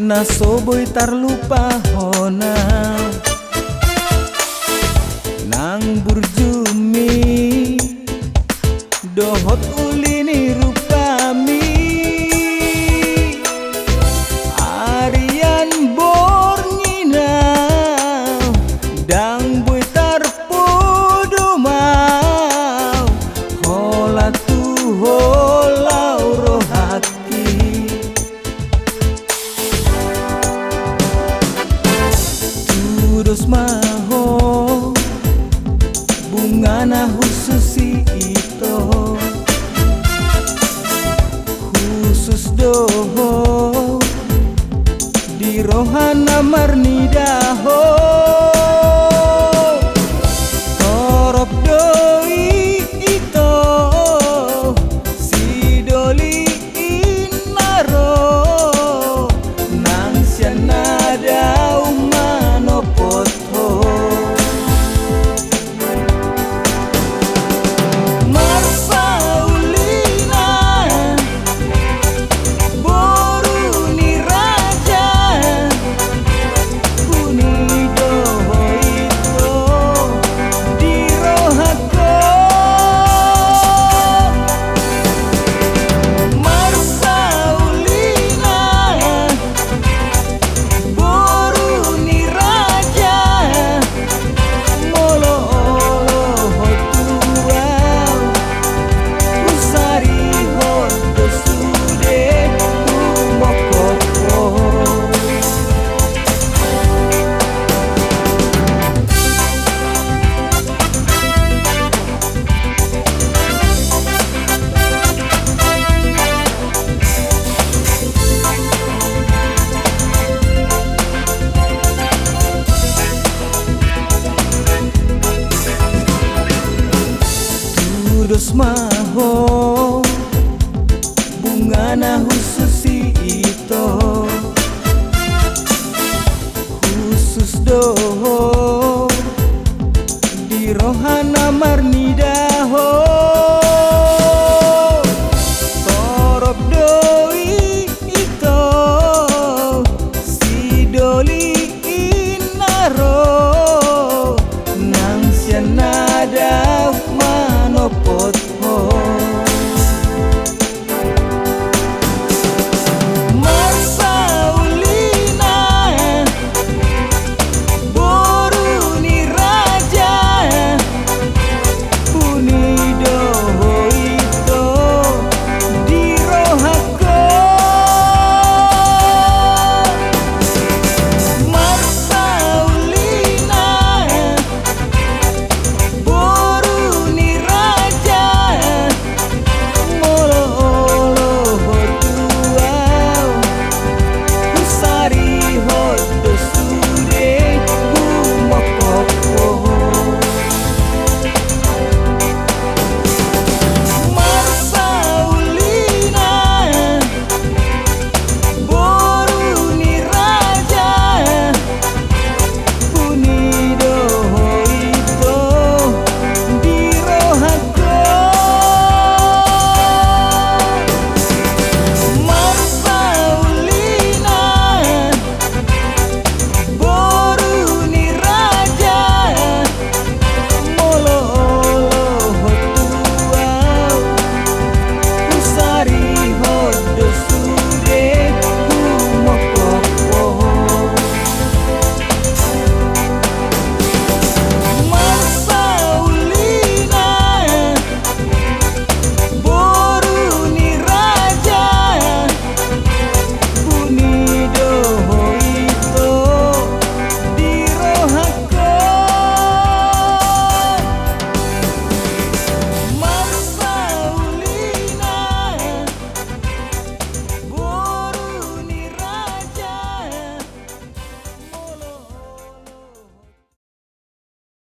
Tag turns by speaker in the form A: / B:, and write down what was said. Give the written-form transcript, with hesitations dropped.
A: na soboy tarlupa hona nang burjumi dohot ulini rupami arian bornina dang boy tarpodo mau hola tu hola rohati terus maho bunga na khususi itu khusus doho di rohana marnidaho torop doi itu si doli inaro nang sianada umano poto Dos maho bunga na khususi itu khusus doho di rohana marni